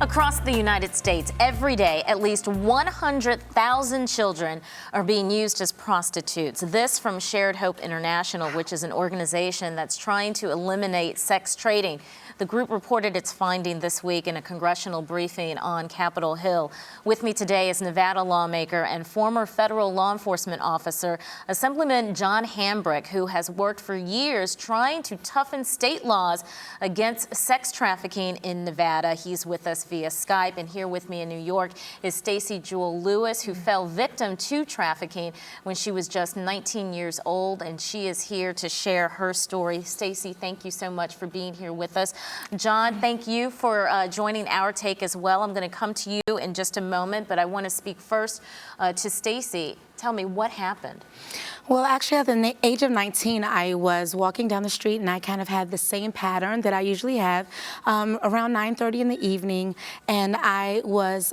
Across the United States, every day, at least 100,000 children are being used as prostitutes. This from Shared Hope International, which is an organization that's trying to eliminate sex trading. The group reported its finding this week in a congressional briefing on Capitol Hill. With me today is Nevada lawmaker and former federal law enforcement officer, Assemblyman John Hambrick, who has worked for years trying to toughen state laws against sex trafficking in Nevada. He's with us via Skype, and here with me in New York is Stacey Jewell Lewis, who fell victim to trafficking when she was just 19 years old, and she is here to share her story. Stacey, thank you so much for being here with us. John, thank you for joining our take as well. I'm going to come to you in just a moment, but I want to speak first to Stacey. Tell me, what happened? Well, actually, at the age of 19, I was walking down the street, and I kind of had the same pattern that I usually have around 9:30 in the evening, and I was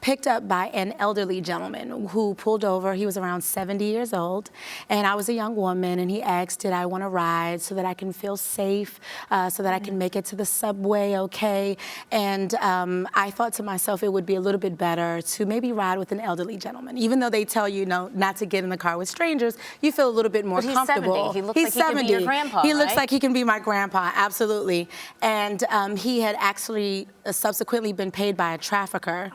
picked up by an elderly gentleman who pulled over. He was around 70 years old, and I was a young woman, and he asked, did I want to ride so that I can feel safe, so that I can make it to the subway okay? And I thought to myself it would be a little bit better to maybe ride with an elderly gentleman. Even though they tell you not to get in the car with strangers, you feel a little bit more comfortable. 70. He looks like he can be your grandpa, He looks like he can be my grandpa, absolutely. And he had actually subsequently been paid by a trafficker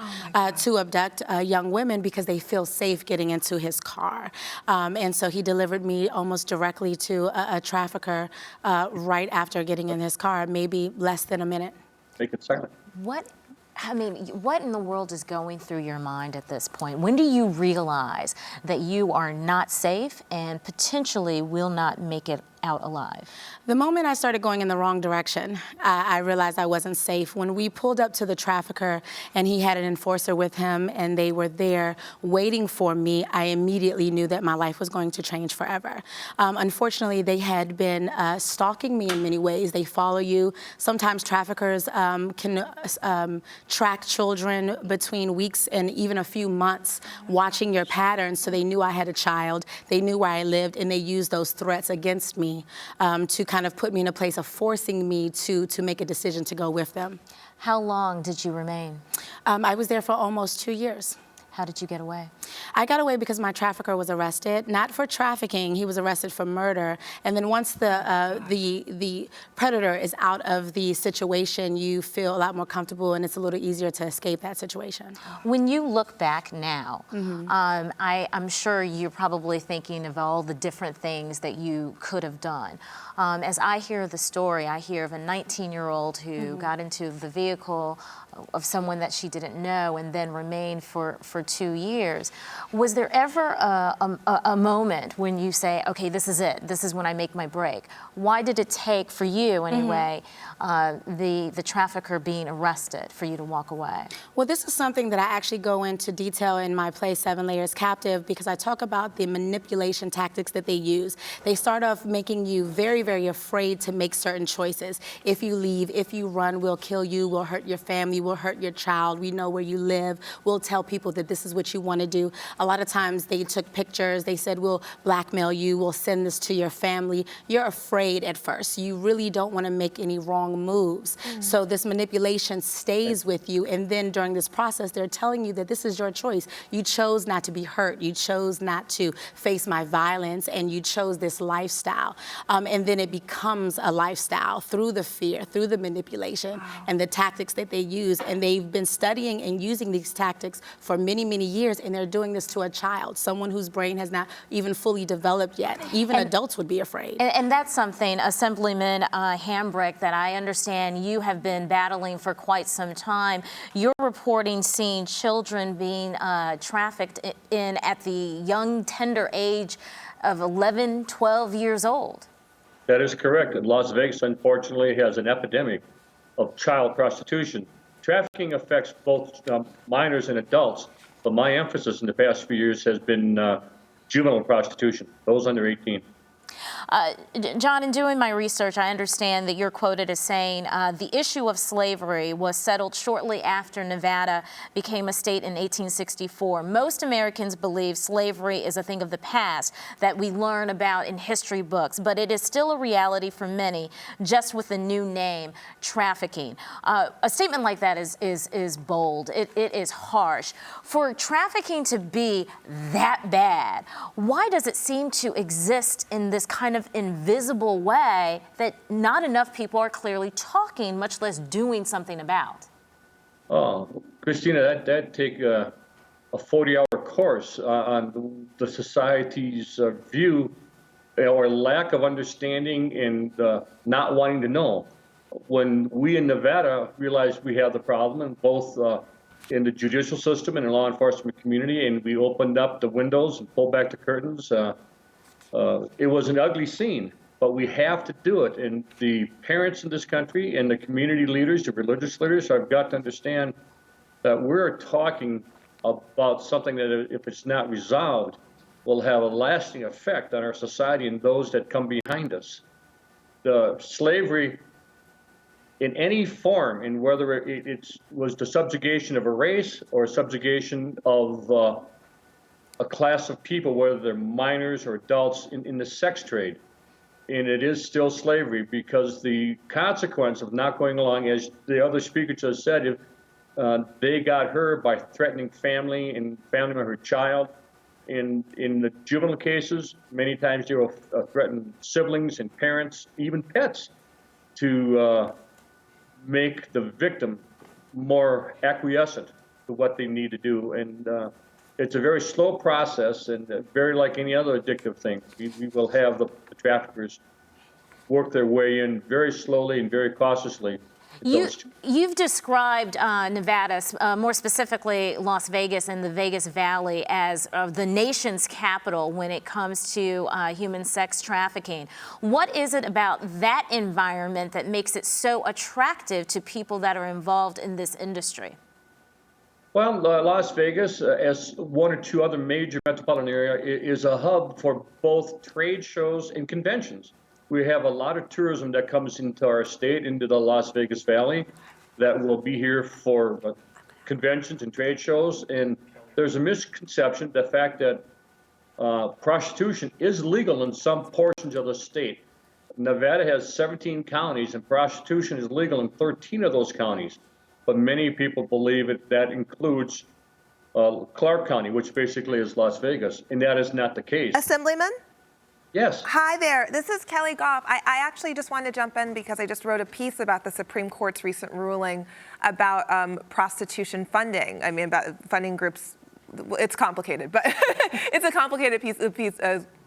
to abduct young women because they feel safe getting into his car. And so he delivered me almost directly to a trafficker right after getting in his car, maybe less than a minute. Make it silent. What in the world is going through your mind at this point? When do you realize that you are not safe and potentially will not make it out alive? The moment I started going in the wrong direction, I realized I wasn't safe. When we pulled up to the trafficker and he had an enforcer with him and they were there waiting for me, I immediately knew that my life was going to change forever. Unfortunately, they had been stalking me in many ways. They follow you. Sometimes traffickers can track children between weeks and even a few months, watching your patterns. So they knew I had a child. They knew where I lived, and they used those threats against me to kind of put me in a place of forcing me to make a decision to go with them. How long did you remain? I was there for almost 2 years. How did you get away? I got away because my trafficker was arrested, not for trafficking. He was arrested for murder. And then once the predator is out of the situation, you feel a lot more comfortable, and it's a little easier to escape that situation. When you look back now, I'm sure you're probably thinking of all the different things that you could have done. As I hear the story, I hear of a 19-year-old who got into the vehicle of someone that she didn't know and then remained for 2 years. Was there ever a moment when you say, okay, this is it, this is when I make my break? Why did it take, for you anyway, the trafficker being arrested for you to walk away? Well, this is something that I actually go into detail in my play 7 Layers Captive, because I talk about the manipulation tactics that they use. They start off making you very, very afraid to make certain choices. If you leave, if you run, we'll kill you, we'll hurt your family, we'll hurt your child, we know where you live, we'll tell people that this is what you want to do. A lot of times they took pictures, they said, we'll blackmail you, we'll send this to your family. You're afraid at first. You really don't want to make any wrong moves. So this manipulation stays with you, and then during this process, they're telling you that this is your choice. You chose not to be hurt, you chose not to face my violence, and you chose this lifestyle. And then it becomes a lifestyle through the fear, through the manipulation, and the tactics that they use. And they've been studying and using these tactics for many, many years, and they're doing this to a child, someone whose brain has not even fully developed yet. Even adults would be afraid. And that's something, Assemblyman Hambrick, that I understand you have been battling for quite some time. You're reporting seeing children being trafficked in at the young, tender age of 11, 12 years old. That is correct. And Las Vegas, unfortunately, has an epidemic of child prostitution. Trafficking affects both minors and adults, but my emphasis in the past few years has been juvenile prostitution, those under 18. John, in doing my research, I understand that you're quoted as saying the issue of slavery was settled shortly after Nevada became a state in 1864. Most Americans believe slavery is a thing of the past that we learn about in history books, but it is still a reality for many, just with a new name, trafficking. A statement like that is bold. It is harsh. For trafficking to be that bad, why does it seem to exist in this kind of invisible way that not enough people are clearly talking, much less doing something about? Oh, Christina, that'd take a 40-hour course on the society's view or lack of understanding and not wanting to know. When we in Nevada realized we had the problem, and both in the judicial system and the law enforcement community, and we opened up the windows and pulled back the curtains, it was an ugly scene, but we have to do it. And the parents in this country and the community leaders, the religious leaders, have got to understand that we're talking about something that, if it's not resolved, will have a lasting effect on our society and those that come behind us. The slavery in any form, and whether it was the subjugation of a race or a subjugation of a class of people, whether they're minors or adults, in the sex trade. And it is still slavery, because the consequence of not going along, as the other speaker just said, if they got her by threatening family and family member, her child. In the juvenile cases, many times they will threaten siblings and parents, even pets, to make the victim more acquiescent to what they need to do. And it's a very slow process, and very like any other addictive thing. We will have the traffickers work their way in very slowly and very cautiously. You've described Nevada, more specifically Las Vegas and the Vegas Valley, as the nation's capital when it comes to human sex trafficking. What is it about that environment that makes it so attractive to people that are involved in this industry? Well, Las Vegas, as one or two other major metropolitan area, is a hub for both trade shows and conventions. We have a lot of tourism that comes into our state, into the Las Vegas Valley, that will be here for conventions and trade shows. And there's a misconception, the fact that prostitution is legal in some portions of the state. Nevada has 17 counties, and prostitution is legal in 13 of those counties. But many people believe that includes Clark County, which basically is Las Vegas, and that is not the case. Assemblyman? Yes. Hi there. This is Kelly Goff. I actually just wanted to jump in because I just wrote a piece about the Supreme Court's recent ruling about prostitution funding. I mean, about funding groups. It's complicated, but it's a complicated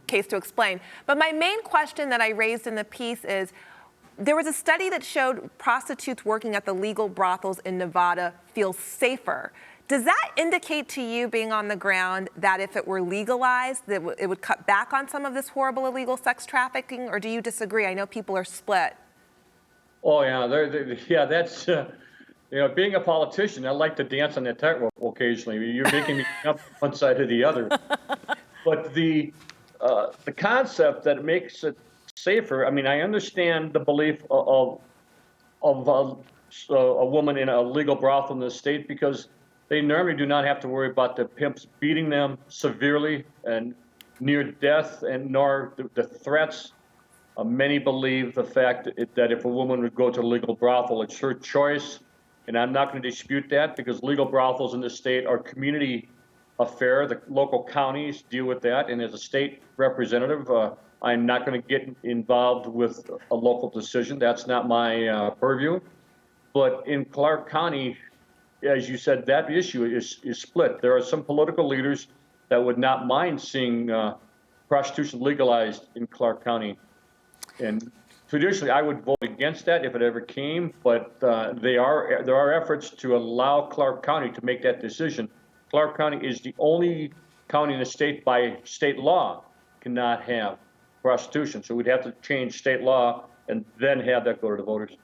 case to explain. But my main question that I raised in the piece is, there was a study that showed prostitutes working at the legal brothels in Nevada feel safer. Does that indicate to you, being on the ground, that if it were legalized, that it would cut back on some of this horrible illegal sex trafficking, or do you disagree? I know people are split. Oh yeah, that's being a politician, I like to dance on that tightrope occasionally. You're making me jump one side or the other. But the concept that makes it safer. I mean, I understand the belief of a woman in a legal brothel in the state, because they normally do not have to worry about the pimps beating them severely and near death, and nor the threats. Many believe the fact that if a woman would go to a legal brothel, it's her choice, and I'm not going to dispute that, because legal brothels in the state are community affair. The local counties deal with that, and as a state representative, I'm not going to get involved with a local decision. That's not my purview. But in Clark County, as you said, that issue is split. There are some political leaders that would not mind seeing prostitution legalized in Clark County. And traditionally, I would vote against that if it ever came, but there are efforts to allow Clark County to make that decision. Clark County is the only county in the state by state law cannot have prostitution. So we'd have to change state law and then have that go to the voters.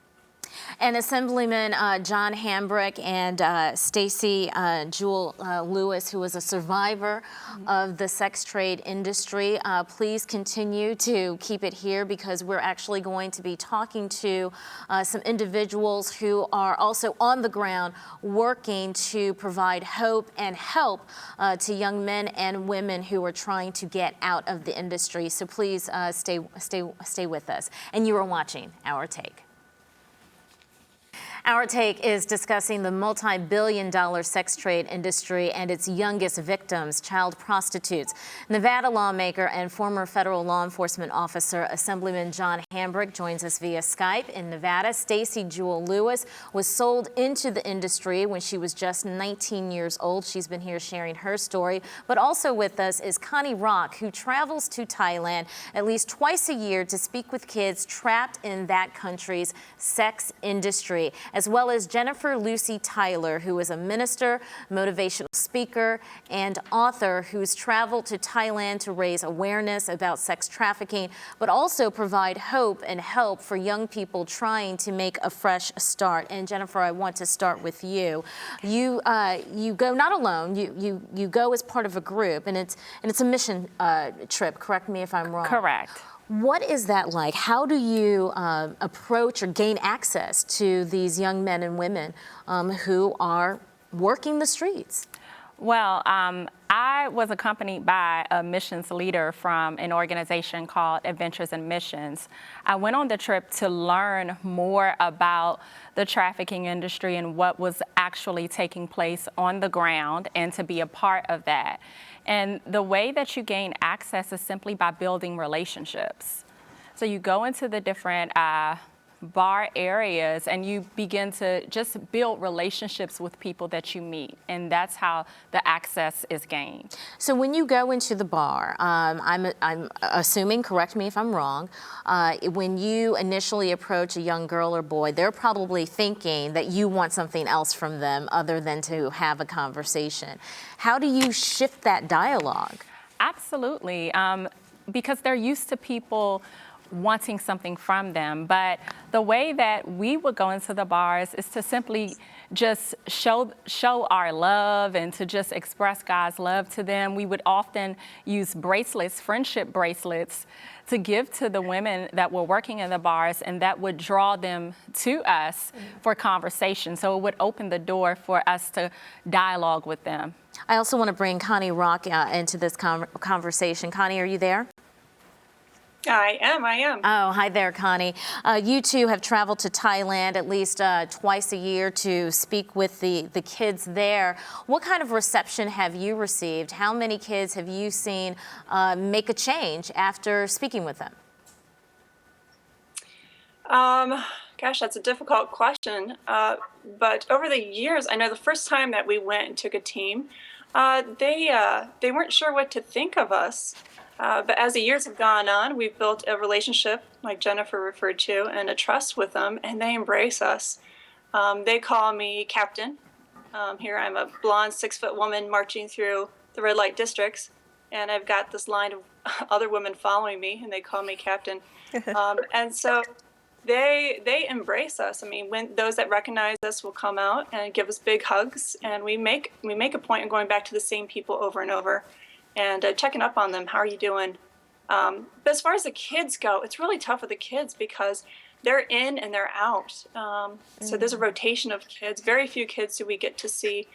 And Assemblyman John Hambrick and Stacey Jewel Lewis, who was a survivor of the sex trade industry, please continue to keep it here, because we're actually going to be talking to some individuals who are also on the ground working to provide hope and help to young men and women who are trying to get out of the industry. So please stay with us. And you are watching Our Take. Our Take is discussing the multi-billion-dollar sex trade industry and its youngest victims, child prostitutes. Nevada lawmaker and former federal law enforcement officer Assemblyman John Hambrick joins us via Skype. In Nevada, Stacey Jewel Lewis was sold into the industry when she was just 19 years old. She's been here sharing her story. But also with us is Connie Rock, who travels to Thailand at least twice a year to speak with kids trapped in that country's sex industry, as well as Jennifer Lucy Tyler, who is a minister, motivational speaker, and author who's traveled to Thailand to raise awareness about sex trafficking, but also provide hope and help for young people trying to make a fresh start. And Jennifer, I want to start with you. You go not alone. You go as part of a group, and it's a mission trip. Correct me if I'm wrong. Correct. What is that like? How do you approach or gain access to these young men and women who are working the streets? Well, I was accompanied by a missions leader from an organization called Adventures in Missions. I went on the trip to learn more about the trafficking industry and what was actually taking place on the ground, and to be a part of that. And the way that you gain access is simply by building relationships. So you go into the different bar areas and you begin to just build relationships with people that you meet, and that's how the access is gained. So when you go into the bar, I'm assuming, correct me if I'm wrong, when you initially approach a young girl or boy, they're probably thinking that you want something else from them other than to have a conversation. How do you shift that dialogue? Absolutely, because they're used to people wanting something from them. But the way that we would go into the bars is to simply just show our love and to just express God's love to them. We would often use bracelets, friendship bracelets, to give to the women that were working in the bars, and that would draw them to us for conversation. So it would open the door for us to dialogue with them. I also want to bring Connie Rock into this conversation. Connie, are you there? I am. Oh, hi there, Connie. You two have traveled to Thailand at least twice a year to speak with the kids there. What kind of reception have you received? How many kids have you seen make a change after speaking with them? Gosh, that's a difficult question. But over the years, I know the first time that we went and took a team, they weren't sure what to think of us. But as the years have gone on, we've built a relationship, like Jennifer referred to, and a trust with them, and they embrace us. They call me Captain. Here I'm a blonde, 6-foot woman marching through the red light districts, and I've got this line of other women following me, and they call me Captain. And so they embrace us. I mean, when those that recognize us will come out and give us big hugs, and we make a point of going back to the same people over and over, and checking up on them. How are you doing? But as far as the kids go, it's really tough with the kids because they're in and they're out. So there's a rotation of kids. Very few kids do we get to see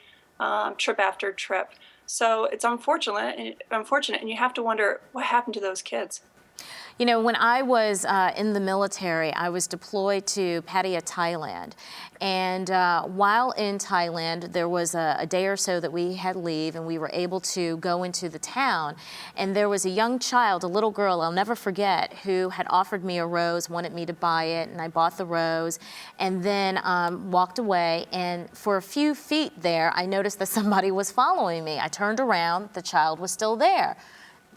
trip after trip. So it's unfortunate, and you have to wonder what happened to those kids. You know, when I was in the military, I was deployed to Pattaya, Thailand. And while in Thailand, there was a day or so that we had leave, and we were able to go into the town. And there was a young child, a little girl, I'll never forget, who had offered me a rose, wanted me to buy it, and I bought the rose, and then walked away. And for a few feet there, I noticed that somebody was following me. I turned around, the child was still there.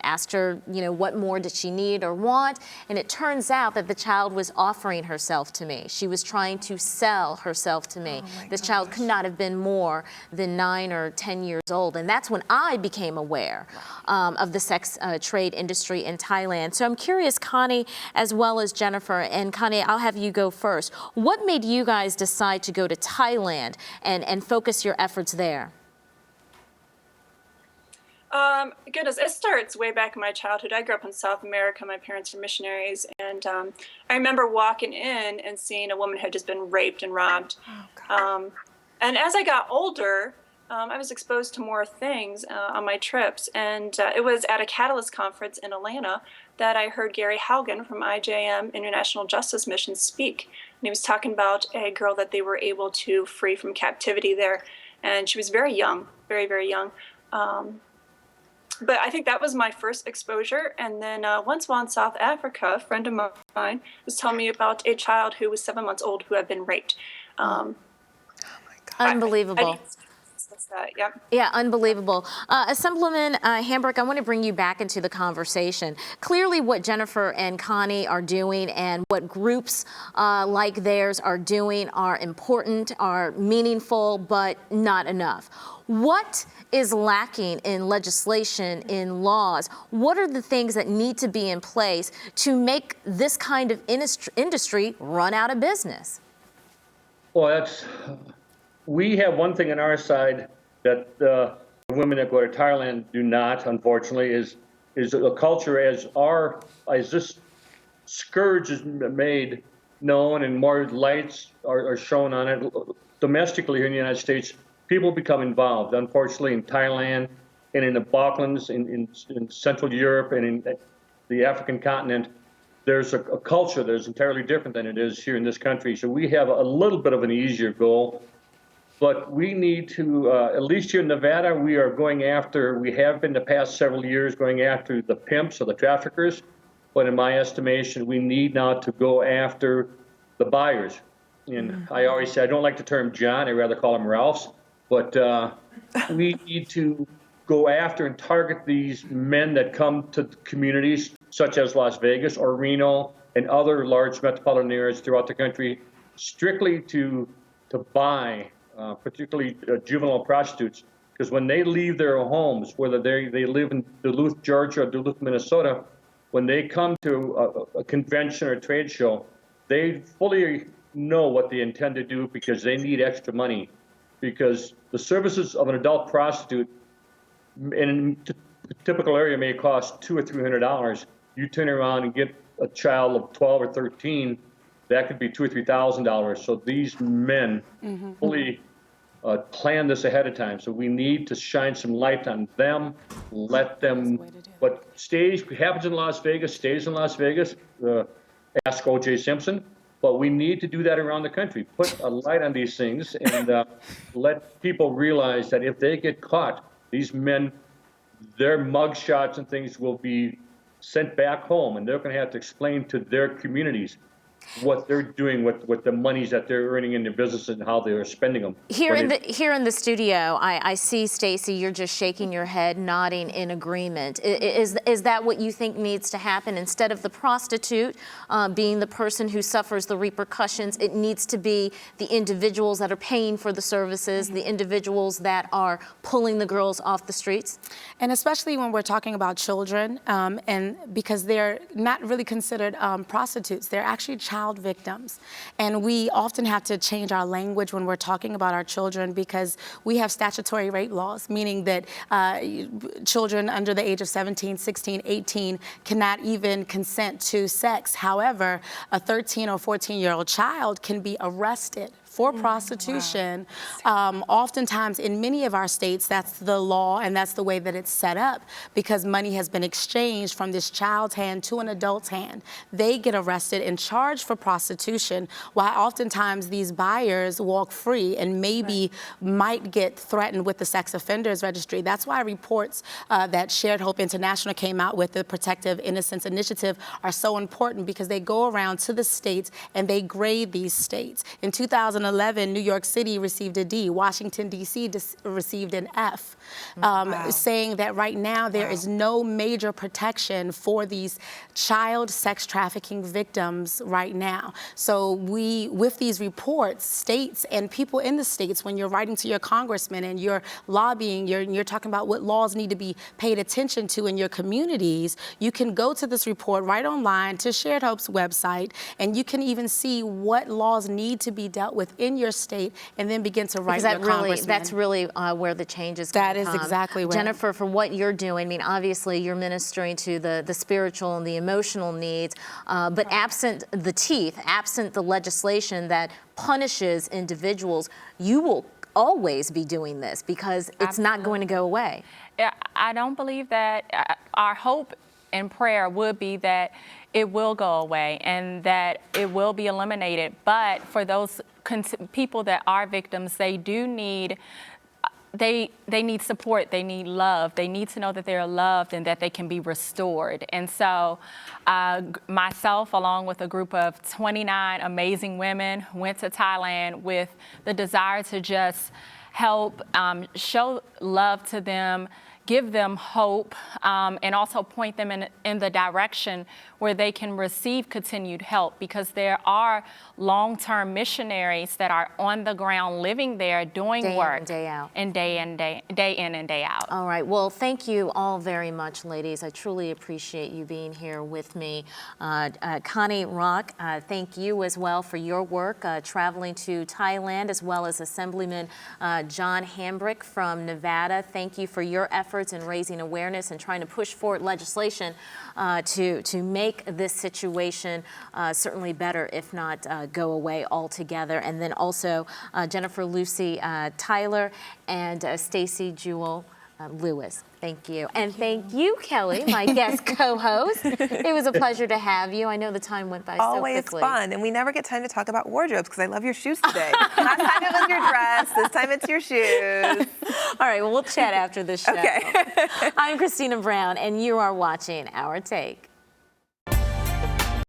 asked her, what more did she need or want? And it turns out that the child was offering herself to me. She was trying to sell herself to me. This child could not have been more than 9 or 10 years old. And that's when I became aware of the sex trade industry in Thailand. So I'm curious, Connie, as well as Jennifer, and Connie, I'll have you go first. What made you guys decide to go to Thailand and focus your efforts there? Goodness, it starts way back in my childhood. I grew up in South America. My parents were missionaries, and I remember walking in and seeing a woman had just been raped and robbed. And as I got older, I was exposed to more things on my trips, and it was at a Catalyst conference in Atlanta that I heard Gary Haugen from IJM International Justice Mission speak. And he was talking about a girl that they were able to free from captivity there, and she was very young, very, very young. But I think that was my first exposure. And then once while in South Africa, a friend of mine was telling me about a child who was 7 months old who had been raped. Oh my God. Unbelievable. Yeah, unbelievable. Assemblyman Hambrick, I want to bring you back into the conversation. Clearly what Jennifer and Connie are doing and what groups like theirs are doing are important, are meaningful, but not enough. What is lacking in legislation, in laws? What are the things that need to be in place to make this kind of industry run out of business? Well, we have one thing on our side that the women that go to Thailand do not, unfortunately, is a culture as this scourge is made known and more lights are shown on it. Domestically here in the United States, people become involved. Unfortunately, in Thailand and in the Balkans, in Central Europe and in the African continent, there's a culture that is entirely different than it is here in this country. So we have a little bit of an easier goal. But we need to, at least here in Nevada, we have been the past several years going after the pimps or the traffickers. But in my estimation, we need now to go after the buyers. And I always say, I don't like the term John, I'd rather call him Ralph's. But we need to go after and target these men that come to communities such as Las Vegas or Reno and other large metropolitan areas throughout the country, strictly to buy particularly juvenile prostitutes, because when they leave their homes, whether they live in Duluth, Georgia, or Duluth, Minnesota, when they come to a convention or a trade show, they fully know what they intend to do because they need extra money. Because the services of an adult prostitute in a typical area may cost $200 or $300. You turn around and get a child of 12 or 13, that could be $2,000 or $3,000. So these men fully plan this ahead of time. So we need to shine some light on them, let them, what happens in Las Vegas stays in Las Vegas. Ask O.J. Simpson. But we need to do that around the country. Put a light on these things and let people realize that if they get caught, these men, their mug shots and things will be sent back home, and they're going to have to explain to their communities what they're doing with the monies that they're earning in their business and how they are spending them. Here in the studio, I see, Stacey, you're just shaking your head, nodding in agreement. Is that what you think needs to happen? Instead of the prostitute being the person who suffers the repercussions, it needs to be the individuals that are paying for the services, the individuals that are pulling the girls off the streets? And especially when we're talking about children, and because they're not really considered prostitutes, they're actually child victims. And we often have to change our language when we're talking about our children because we have statutory rape laws, meaning that children under the age of 17, 16, 18 cannot even consent to sex. However, a 13 or 14-year-old child can be arrested for prostitution. Wow. Oftentimes in many of our states, that's the law and that's the way that it's set up because money has been exchanged from this child's hand to an adult's hand. They get arrested and charged for prostitution while oftentimes these buyers walk free and maybe might get threatened with the sex offenders registry. That's why reports that Shared Hope International came out with, the Protective Innocence Initiative, are so important because they go around to the states and they grade these states. In 2011, 2011, New York City received a D. Washington, D.C. received an F, saying that right now there is no major protection for these child sex trafficking victims right now. So with these reports, states and people in the states, when you're writing to your congressman and you're lobbying, you're talking about what laws need to be paid attention to in your communities, you can go to this report right online to Shared Hope's website, and you can even see what laws need to be dealt with in your state, and then begin to write your congressman. That's really where the change is going to come. That is exactly where. Jennifer, for what you're doing, I mean, obviously you're ministering to the spiritual and the emotional needs, but absent the teeth, absent the legislation that punishes individuals, you will always be doing this because it's not going to go away. I don't believe that. Our hope and prayer would be that it will go away and that it will be eliminated. But for those people that are victims, they do need they need support, they need love, they need to know that they're loved and that they can be restored. And so myself, along with a group of 29 amazing women, went to Thailand with the desire to just help show love to them, give them hope, and also point them in the direction where they can receive continued help, because there are long-term missionaries that are on the ground living there doing work day out. And day in and day out. All right. Well, thank you all very much, ladies. I truly appreciate you being here with me. Connie Rock, thank you as well for your work traveling to Thailand, as well as Assemblyman John Hambrick from Nevada. Thank you for your efforts in raising awareness and trying to push forward legislation to make this situation certainly better, if not go away altogether. And then also Jennifer Lucy Tyler and Stacy Jewel Lewis. Thank you. And thank you, Kelly, my guest co-host. It was a pleasure to have you. I know the time went by so quickly. Always fun. And we never get time to talk about wardrobes because I love your shoes today. Last time it was your dress. This time it's your shoes. All right. Well, we'll chat after this show. Okay. I'm Christina Brown, and you are watching Our Take.